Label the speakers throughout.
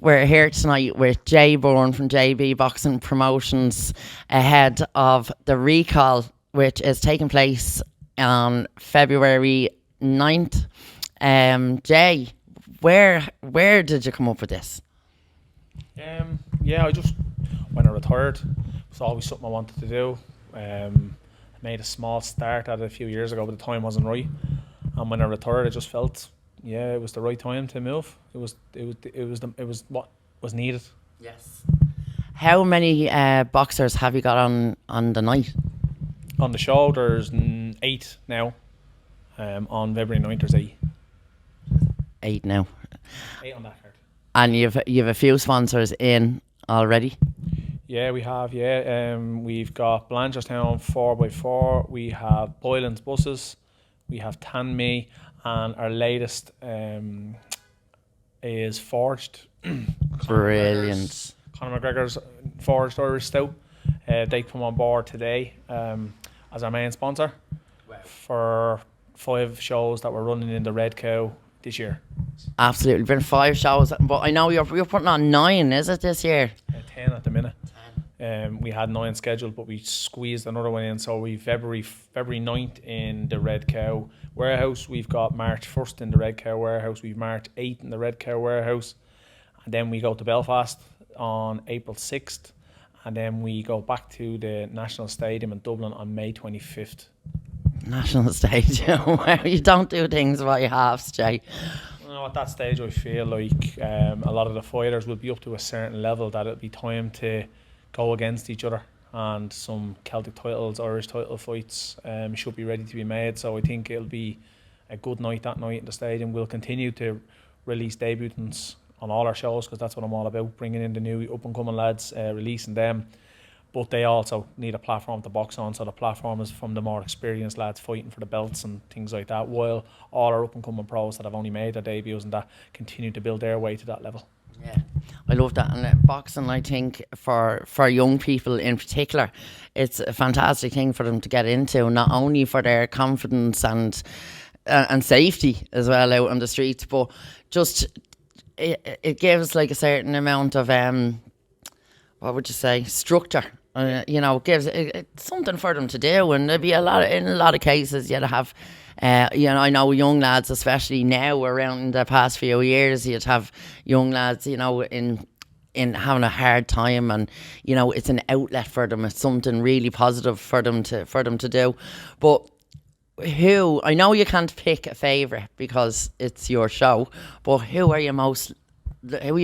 Speaker 1: we're here tonight with Jay Byrne from JB Boxing Promotions ahead of the recall, which is taking place on February 9th. Jay, where did you come up with this?
Speaker 2: Yeah, I just when I retired, it was always something I wanted to do. I made a small start at it a few years ago, but the time wasn't right. And when I retired, I just felt, yeah, it was the right time to move. It was what was needed.
Speaker 1: Yes. How many boxers have you got on the night?
Speaker 2: On the show, there's 8 now. On February 9th, there's 8.
Speaker 1: 8 now.
Speaker 2: 8 on that card.
Speaker 1: And you've a few sponsors in already?
Speaker 2: Yeah, we have. Yeah, we've got Blanchardstown 4x4. We have Boylan's buses. We have Tanme, and our latest is Forged.
Speaker 1: Brilliant.
Speaker 2: Conor McGregor's Forged Irish Stout. They come on board today as our main sponsor for 5 shows that we're running in the Red Cow this year.
Speaker 1: Absolutely, been 5 shows, but I know you're putting on 9, is it this year?
Speaker 2: 10 at the minute. We had 9 scheduled, but we squeezed another one in. So we February 9th in the Red Cow warehouse. We've got March 1st in the Red Cow warehouse. We've March 8th in the Red Cow warehouse, and then we go to Belfast on April 6th, and then we go back to the National Stadium in Dublin on May 25th.
Speaker 1: National Stadium. You don't do things by halves, Jay.
Speaker 2: Well, at that stage, I feel like a lot of the fighters will be up to a certain level that it'll be time to go against each other, and some Celtic titles, Irish title fights should be ready to be made. So I think it'll be a good night that night in the stadium. We'll continue to release debutants on all our shows, because that's what I'm all about, bringing in the new up-and-coming lads, releasing them. But they also need a platform to box on, so the platform is from the more experienced lads fighting for the belts and things like that, while all our up-and-coming pros that have only made their debuts and that continue to build their way to that level.
Speaker 1: Yeah, I love that. And boxing, I think, for young people in particular, it's a fantastic thing for them to get into, not only for their confidence and safety as well out on the streets, but just it gives like a certain amount of what would you say, structure. Gives it's something for them to do, and there'd be in a lot of cases you'd have. I know young lads, especially now around the past few years, you'd have young lads, in having a hard time, and it's an outlet for them. It's something really positive for them to do. But I know you can't pick a favourite because it's your show, but who are you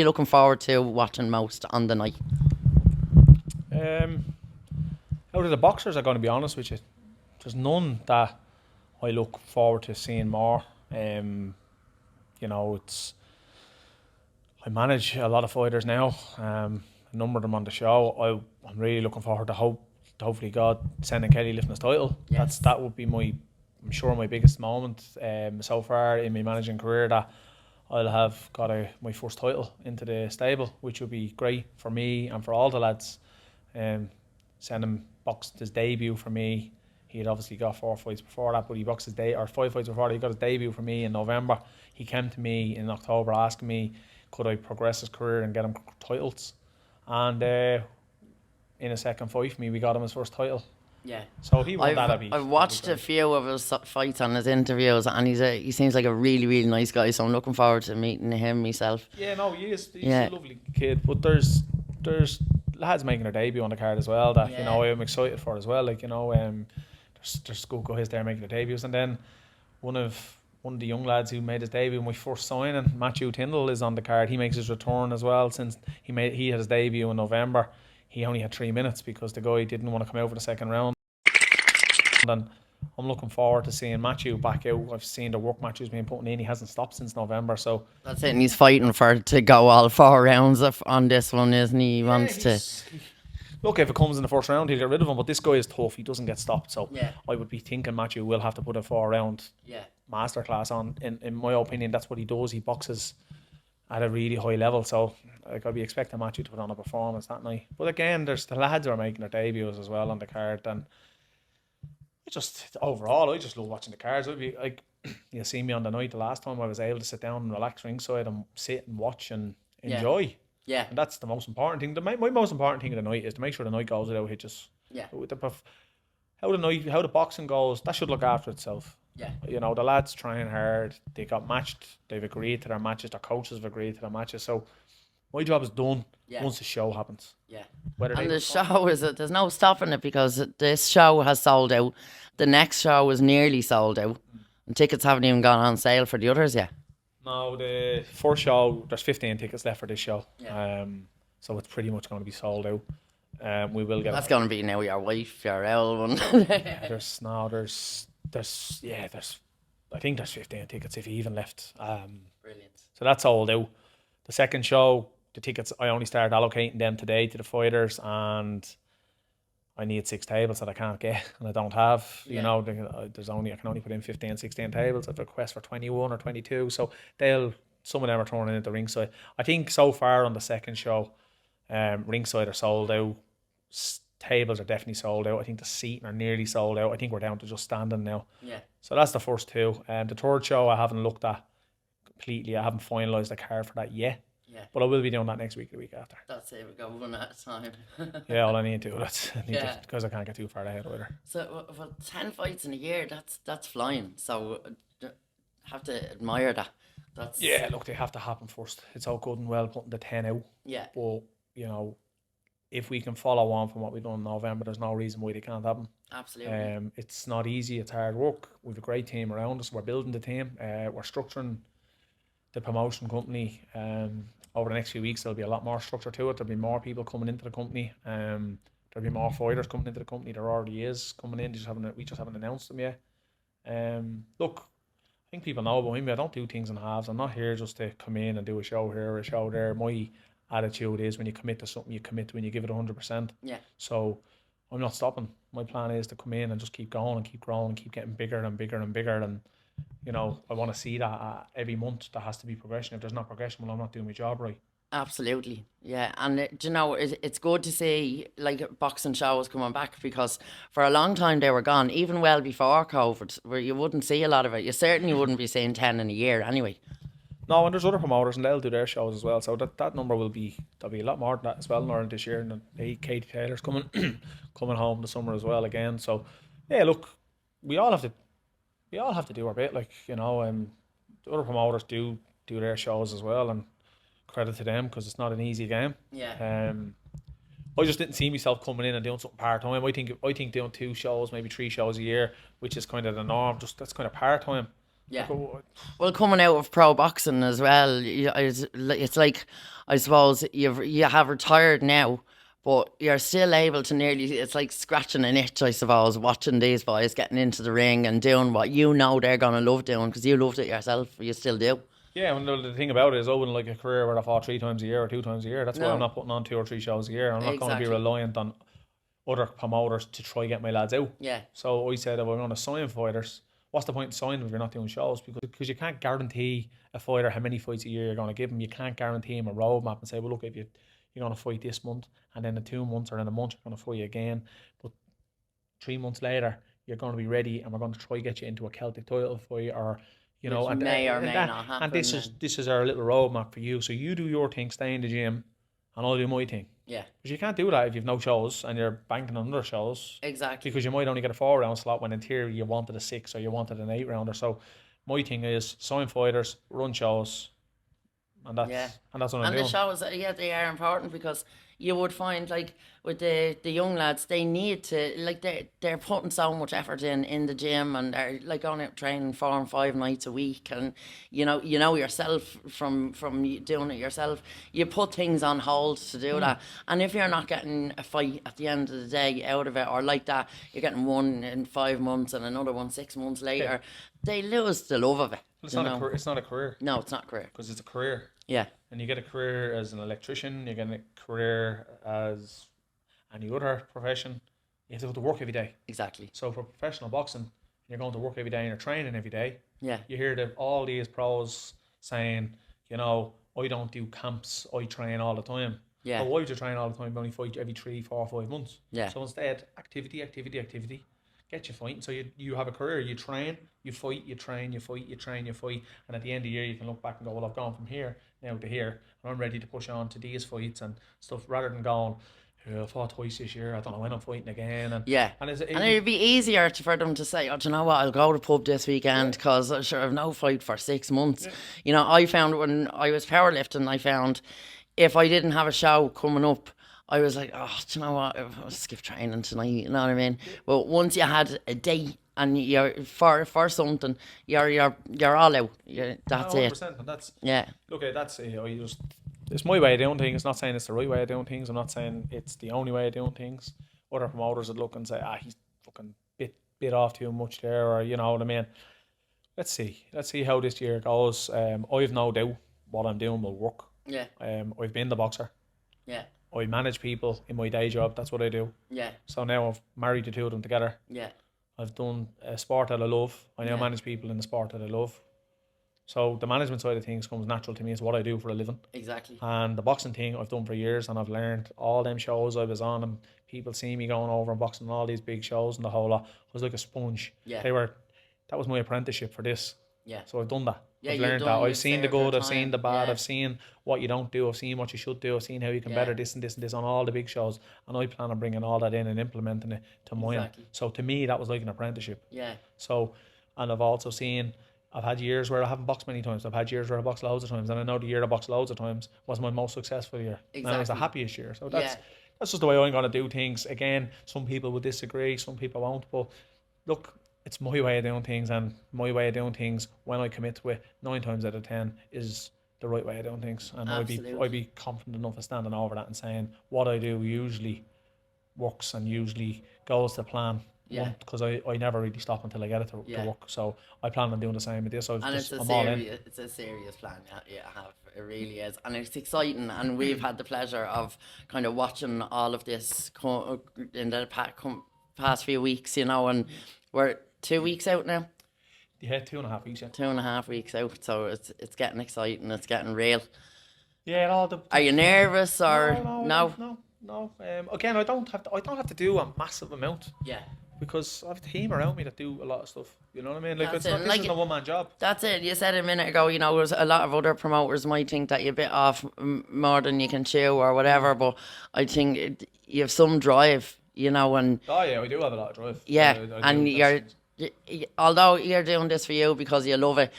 Speaker 1: looking forward to watching most on the night?
Speaker 2: Out of the boxers, I'm going to be honest with you, there's none that I look forward to seeing more. It's I manage a lot of fighters now. A number of them on the show. I'm really looking forward to hopefully God sending Kelly lifting his title.
Speaker 1: Yes.
Speaker 2: That would be I'm sure my biggest moment so far in my managing career, that I'll have got my first title into the stable, which would be great for me and for all the lads. Send him boxed his debut for me. He had obviously got 4 fights before that, but he boxed 5 fights before that. He got his debut for me in November. He came to me in October asking me, could I progress his career and get him titles? And in a second fight for me, we got him his first title.
Speaker 1: Yeah.
Speaker 2: So he won that.
Speaker 1: I've watched a few of his fights and his interviews, and he seems like a really, really nice guy. So I'm looking forward to meeting him myself.
Speaker 2: Yeah, no, he is. He's a lovely kid. But there's lads making their debut on the card as well that I'm excited for as well. There's good guys there making their debuts, and then one of the young lads who made his debut, my first signing, Matthew Tyndall, is on the card. He makes his return as well. Since he had his debut in November, he only had 3 minutes because the guy didn't want to come out for the second round. And I'm looking forward to seeing Matthew back out. I've seen the work Matthew's been putting in. He hasn't stopped since November, so
Speaker 1: that's it. And he's fighting to go all 4 rounds on this one, isn't he? He wants to.
Speaker 2: Look, if it comes in the first round, he'll get rid of him. But this guy is tough. He doesn't get stopped. So I would be thinking Matthew will have to put a 4-round masterclass on. In my opinion, that's what he does. He boxes at a really high level. So I'd be expecting Matthew to put on a performance that night. But again, there's the lads who are making their debuts as well on the card. And I just love watching the cards. I'd be like, you see me on the night the last time, I was able to sit down and relax ringside and sit and watch, and enjoy.
Speaker 1: Yeah.
Speaker 2: And that's the most important thing. My most important thing of the night is to make sure the night goes without hitches.
Speaker 1: Yeah.
Speaker 2: How the boxing goes, that should look after itself.
Speaker 1: Yeah.
Speaker 2: You know, the lads trying hard, they got matched, they've agreed to their matches, their coaches have agreed to their matches. So my job is done once the show happens.
Speaker 1: Yeah.
Speaker 2: Whether
Speaker 1: And the show there's no stopping it, because this show has sold out. The next show is nearly sold out. And tickets haven't even gone on sale for the others yet.
Speaker 2: No, the first show, there's 15 tickets left for this show.
Speaker 1: Yeah.
Speaker 2: So it's pretty much going to be sold out. We will get.
Speaker 1: That's going to be now your wife, your old one.
Speaker 2: There's I think there's 15 tickets if you even left.
Speaker 1: Brilliant.
Speaker 2: So that's sold out. The second show, the tickets, I only started allocating them today to the fighters, and I need 6 tables that I can't get and I don't have. You know, I can only put in 15, 16 tables. I've a request for 21 or 22. So some of them are turning into ringside. I think so far on the second show, ringside are sold out. Tables are definitely sold out. I think the seating are nearly sold out. I think we're down to just standing now.
Speaker 1: Yeah.
Speaker 2: So that's the first two. The third show I haven't looked at completely. I haven't finalised the card for that yet.
Speaker 1: Yeah.
Speaker 2: But I will be doing that next week, the week after.
Speaker 1: That's it. We go one at a time.
Speaker 2: Yeah, all I need to. Because I can't get too far ahead either.
Speaker 1: So, 10 fights in a year, that's flying. So, have to admire that.
Speaker 2: Look, they have to happen first. It's all good and well putting the 10 out.
Speaker 1: Yeah.
Speaker 2: But, you know, if we can follow on from what we've done in November, there's no reason why they can't happen.
Speaker 1: Absolutely.
Speaker 2: It's not easy. It's hard work. We've a great team around us. We're building the team. We're structuring the promotion company. Over the next few weeks, there'll be a lot more structure to it. There'll be more people coming into the company. There'll be more fighters coming into the company. There already is coming in. We just haven't announced them yet. Look, I think people know about me. I don't do things in halves. I'm not here just to come in and do a show here or a show there. My attitude is when you commit to something, you commit to when you give it 100%.
Speaker 1: Yeah.
Speaker 2: So I'm not stopping. My plan is to come in and just keep going and keep growing and keep getting bigger and bigger and bigger. And, you know, I want to see that every month there has to be progression. If there's not progression, well, I'm not doing my job right.
Speaker 1: Absolutely. Yeah. And, do you know, it's good to see, like, boxing shows coming back, because for a long time they were gone, even well before COVID, where you wouldn't see a lot of it. You certainly wouldn't be seeing 10 in a year anyway.
Speaker 2: No, and there's other promoters and they'll do their shows as well. So that number there'll be a lot more than that as well in Ireland this year. And Katie Taylor's coming home this summer as well again. So yeah, look, we all have to do our bit. Like, you know, the other promoters do their shows as well, and credit to them, because it's not an easy game.
Speaker 1: Yeah.
Speaker 2: I just didn't see myself coming in and doing something part time. I think doing 2 shows, maybe 3 shows a year, which is kind of the norm. Just that's kind of part time.
Speaker 1: Yeah. Well, coming out of pro boxing as well, it's like, I suppose you have retired now, but you're still able to it's like scratching an itch, I suppose, watching these boys getting into the ring and doing what you know they're going to love doing, because you loved it yourself. You still do. Yeah,
Speaker 2: and the thing about it is I wouldn't like a career where I fought 3 times a year or 2 times a year. That's why I'm not putting on 2 or 3 shows a year. I'm not going to be reliant on other promoters to try to get my lads out.
Speaker 1: Yeah.
Speaker 2: So I said, if we're going to sign fighters, what's the point in signing if you're not doing shows? Because you can't guarantee a fighter how many fights a year you're going to give him. You can't guarantee him a roadmap and say, well, look, if you're going to fight this month, and then in 2 months or in a month you're going to fight again, but 3 months later you're going to be ready and we're going to try to get you into a Celtic title fight, or you know,
Speaker 1: which may or may not happen.
Speaker 2: And this is our little roadmap for you. So you do your thing, stay in the gym, and I'll do my thing.
Speaker 1: Yeah.
Speaker 2: Because you can't do that if you've no shows and you're banking on other shows.
Speaker 1: Exactly.
Speaker 2: Because you might only get a 4-round slot when in theory you wanted a 6 or you wanted an 8-rounder. So my thing is sign fighters, run shows, and that's what I'm doing.
Speaker 1: And the shows, they are important, because you would find, like, with the young lads, they need to, like, they're putting so much effort in the gym, and they're like going out training 4 and 5 nights a week, and you know yourself from doing it yourself, you put things on hold to do that. And if you're not getting a fight at the end of the day out of it, or like that, you're getting one in 5 months and another one 6 months later, they lose the love of it.
Speaker 2: It's not a career.
Speaker 1: No, it's not a career.
Speaker 2: Because it's a career.
Speaker 1: Yeah.
Speaker 2: And you get a career as an electrician, you get a career as any other profession. You have to go to work every day.
Speaker 1: Exactly.
Speaker 2: So for professional boxing, you're going to work every day and you're training every day.
Speaker 1: Yeah.
Speaker 2: You hear all these pros saying, you know, I don't do camps, I train all the time.
Speaker 1: Yeah.
Speaker 2: But why would you train all the time? You only fight every 3, 4, 5 months.
Speaker 1: Yeah.
Speaker 2: So instead, activity. Get you fighting. So you have a career. You train, you fight, you train, you fight, you train, you fight. And at the end of the year, you can look back and go, well, I've gone from here now to here, and I'm ready to push on to these fights and stuff rather than going, I fought twice this year, I don't know when I'm fighting again. And
Speaker 1: Yeah.
Speaker 2: and
Speaker 1: And it'd be easier for them to say, oh, do you know what, I'll go to the pub this weekend because sure, I've no fight for 6 months.
Speaker 2: Yeah.
Speaker 1: You know, I found when I was powerlifting, I found if I didn't have a show coming up, I was like, oh, do you know what, I'll skip training tonight, you know what I mean? But once you had a day and you're for something, you're all out. That's it.
Speaker 2: 100%, and that's
Speaker 1: Yeah.
Speaker 2: look, that's it's my way of doing things. Not saying it's the right way of doing things. I'm not saying it's the only way of doing things. Other promoters would look and say, he's fucking bit off too much there, or you know what I mean. Let's see how this year goes. I've no doubt what I'm doing will work.
Speaker 1: Yeah.
Speaker 2: I've been the boxer.
Speaker 1: Yeah.
Speaker 2: I manage people in my day job. That's what I do.
Speaker 1: Yeah.
Speaker 2: So now I've married the two of them together.
Speaker 1: Yeah.
Speaker 2: I've done a sport that I love. I now manage people in the sport that I love. So the management side of things comes natural to me. It's what I do for a living.
Speaker 1: Exactly.
Speaker 2: And the boxing thing I've done for years, and I've learned all them shows I was on, and people see me going over and boxing all these big shows and the whole lot. I was like a sponge.
Speaker 1: Yeah.
Speaker 2: That was my apprenticeship for this.
Speaker 1: Yeah.
Speaker 2: So I've done that.
Speaker 1: Yeah,
Speaker 2: I've
Speaker 1: you've
Speaker 2: learned
Speaker 1: done
Speaker 2: that.
Speaker 1: your
Speaker 2: I've seen the
Speaker 1: fair
Speaker 2: good,
Speaker 1: bit
Speaker 2: I've
Speaker 1: of
Speaker 2: seen
Speaker 1: time.
Speaker 2: the bad,
Speaker 1: Yeah.
Speaker 2: I've seen what you don't do, I've seen what you should do, I've seen how you can better this and this and this on all the big shows. And I plan on bringing all that in and implementing it to mine.
Speaker 1: Exactly.
Speaker 2: So to me, that was like an apprenticeship.
Speaker 1: Yeah.
Speaker 2: So, and I've also seen, I've had years where I haven't boxed many times. I've had years where I boxed loads of times. And I know the year I boxed loads of times was my most successful year.
Speaker 1: Exactly.
Speaker 2: And it was the happiest year. So that's just the way I'm going to do things. Again, some people will disagree, some people won't. But look, it's my way of doing things, and my way of doing things, when I commit to it, 9 times out of 10 is the right way of doing things. And I'd be confident enough of standing over that and saying what I do usually works and usually goes to plan.
Speaker 1: Yeah.
Speaker 2: Because I never really stop until I get it to work. So I plan on doing the same with this. I'm all in.
Speaker 1: It's a serious plan. Yeah, I have. It really is, and it's exciting. And we've had the pleasure of kind of watching all of this in the past few weeks. You know, and we're 2 weeks out now.
Speaker 2: Yeah, 2.5 weeks. Yeah.
Speaker 1: 2.5 weeks out. So it's getting exciting. It's getting real.
Speaker 2: Yeah.
Speaker 1: Are you nervous or
Speaker 2: no? Again, I don't have to do a massive amount.
Speaker 1: Yeah.
Speaker 2: Because I have a team around me that do a lot of stuff. You know what I mean? Like,
Speaker 1: This
Speaker 2: isn't a one-man job.
Speaker 1: That's it. You said a minute ago, you know, there's a lot of other promoters might think that you bit off more than you can chew or whatever, but I think you have some drive, you know, and...
Speaker 2: Oh, yeah, I do have a lot of drive.
Speaker 1: Yeah, and although you're doing this for you because you love it,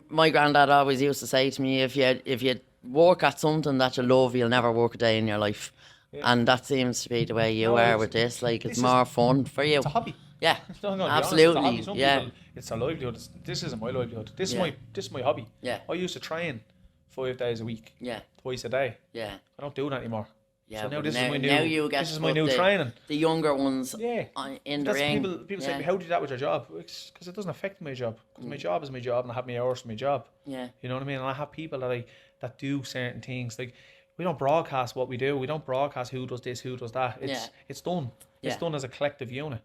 Speaker 1: my granddad always used to say to me, if you work at something that you love, you'll never work a day in your life. Yeah. And that seems to be the way you are with this. Like, it's more fun for you.
Speaker 2: It's a hobby.
Speaker 1: Yeah,
Speaker 2: absolutely.
Speaker 1: Honest, it's a hobby.
Speaker 2: It's a livelihood. This isn't my livelihood. This is my hobby.
Speaker 1: Yeah.
Speaker 2: I used to train 5 days a week.
Speaker 1: Yeah.
Speaker 2: Twice a day.
Speaker 1: Yeah.
Speaker 2: I don't do that anymore.
Speaker 1: Yeah.
Speaker 2: So now
Speaker 1: this is my new
Speaker 2: training.
Speaker 1: The younger ones.
Speaker 2: Yeah.
Speaker 1: In the ring.
Speaker 2: People say, how do you do that with your job? Because it doesn't affect my job. Because my job is my job, and I have my hours for my job.
Speaker 1: Yeah.
Speaker 2: You know what I mean? And I have people that do certain things. Like, we don't broadcast what we do. We don't broadcast who does this, who does that. It's done. It's done as a collective unit.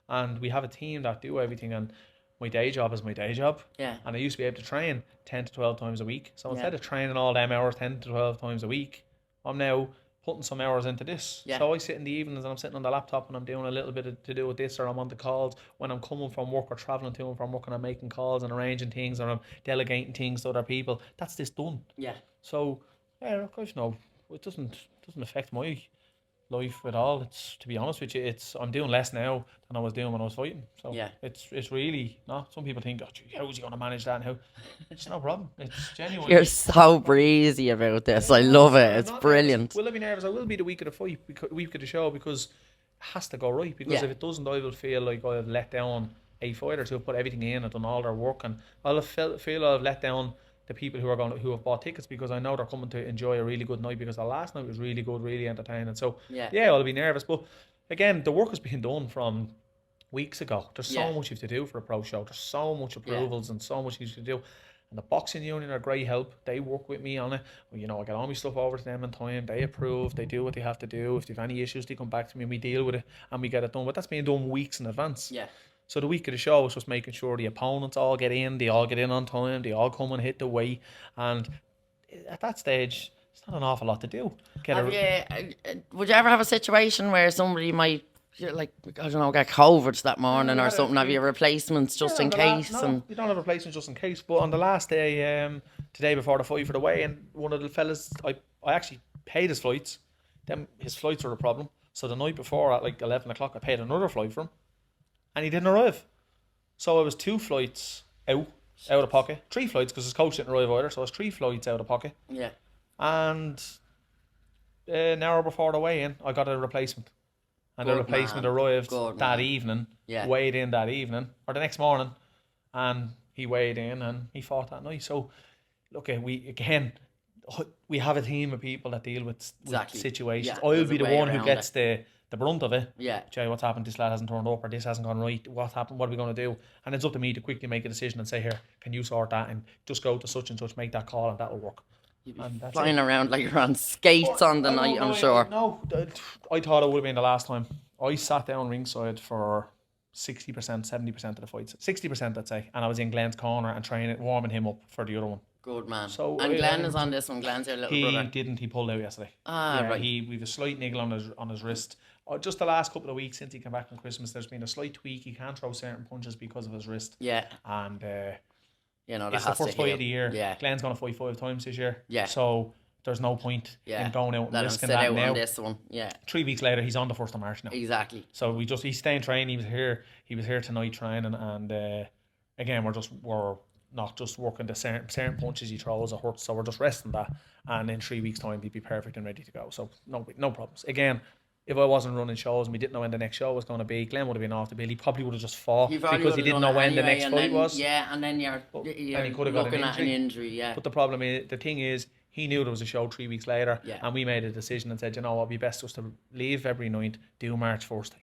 Speaker 2: And we have a team that do everything. And my day job is my day job.
Speaker 1: Yeah.
Speaker 2: And I used to be able to train 10 to 12 times a week. So instead of training all them hours 10 to 12 times a week, I'm now putting some hours into this. Yeah. So I sit in the evenings and I'm sitting on the laptop and I'm doing a little bit to do with this, or I'm on the calls when I'm coming from work or travelling to and from work, and I'm making calls and arranging things, or I'm delegating things to other people. That's this done.
Speaker 1: Yeah.
Speaker 2: So, yeah, of course, no, it doesn't affect my life at all. It's, to be honest with you, I'm doing less now than I was doing when I was fighting. So yeah, it's really no. Some people think, oh, gee, how is he going to manage that? And how? It's no problem. It's genuine.
Speaker 1: You're so breezy about this. I love it. It's brilliant.
Speaker 2: Will I be nervous? I will be the week of the fight, week of the show, because it has to go right. Because if it doesn't, I will feel like I've let down 8 fighters who have put everything in and done all their work, and I'll feel I've let down the people who have bought tickets, because I know they're coming to enjoy a really good night, because the last night was really good, really entertaining. So yeah, I'll be nervous, but again, the work has been done from weeks ago. There's so much you have to do for a pro show. There's so much approvals and so much you have to do. And the boxing union are great help. They work with me on it. You know, I get all my stuff over to them in time. They approve. They do what they have to do. If they have any issues, they come back to me and we deal with it and we get it done. But that's being done weeks in advance.
Speaker 1: Yeah.
Speaker 2: So the week of the show is just making sure the opponents all get in, they all get in on time, they all come and hit the weight. And at that stage, it's not an awful lot to do.
Speaker 1: Would you ever have a situation where somebody might, like, I don't know, get COVID that morning or something? Have you replacements just in case?
Speaker 2: No, you don't have replacements just in case. But on the last day, the day before the fight for the weigh, and one of the fellas, I actually paid his flights. Then his flights were the problem. So the night before at like 11 o'clock, I paid another flight for him, and he didn't arrive. So it was 2 flights out of pocket, 3 flights because his coach didn't arrive either. So it was 3 flights out of pocket.
Speaker 1: Yeah.
Speaker 2: And an hour before the weigh-in, I got a replacement. And the replacement arrived that evening, weighed in that evening, or the next morning, and he weighed in and he fought that night. So, look, we have a team of people that deal with situations. Yeah, I'll be the one who gets the brunt of it.
Speaker 1: Yeah.
Speaker 2: Jay, what's happened? This lad hasn't turned up, or this hasn't gone right. What happened? What are we going to do? And it's up to me to quickly make a decision and say, here, can you sort that? And just go to such and such, make that call, and that will work.
Speaker 1: You'd be flying around like you're on skates on the night, I'm sure.
Speaker 2: No, I thought it would have been the last time. I sat down ringside for 60%, 70% of the fights. 60%, I'd say. And I was in Glenn's corner and training, warming him up for the other one.
Speaker 1: Good man. So, and Glenn is on this one. Glenn's your little brother.
Speaker 2: He didn't. He pulled out yesterday.
Speaker 1: Right.
Speaker 2: We have a slight niggle on his wrist. Just the last couple of weeks since he came back from Christmas, there's been a slight tweak. He can't throw certain punches because of his wrist.
Speaker 1: Yeah.
Speaker 2: And
Speaker 1: it's
Speaker 2: the first fight of the year. Yeah. Glenn's going to fight 5 times this year.
Speaker 1: Yeah.
Speaker 2: So there's no point in going out and risking that
Speaker 1: out
Speaker 2: now.
Speaker 1: On this one. Yeah.
Speaker 2: 3 weeks later, he's on the 1st of March now.
Speaker 1: Exactly.
Speaker 2: So he's staying training. He was here tonight training, and again we're not just working the certain punches he throws or hurts. So we're just resting that, and in 3 weeks' time he'd be perfect and ready to go. So no problems. Again, if I wasn't running shows and we didn't know when the next show was going to be, Glenn would have been off the bill. He probably would have just fought because he didn't know when the next fight was.
Speaker 1: Yeah, and then you're looking at an injury. Yeah.
Speaker 2: But the thing is, he knew there was a show 3 weeks later, and we made a decision and said, you know what, it'd be best just to leave February 9th, do March 1st.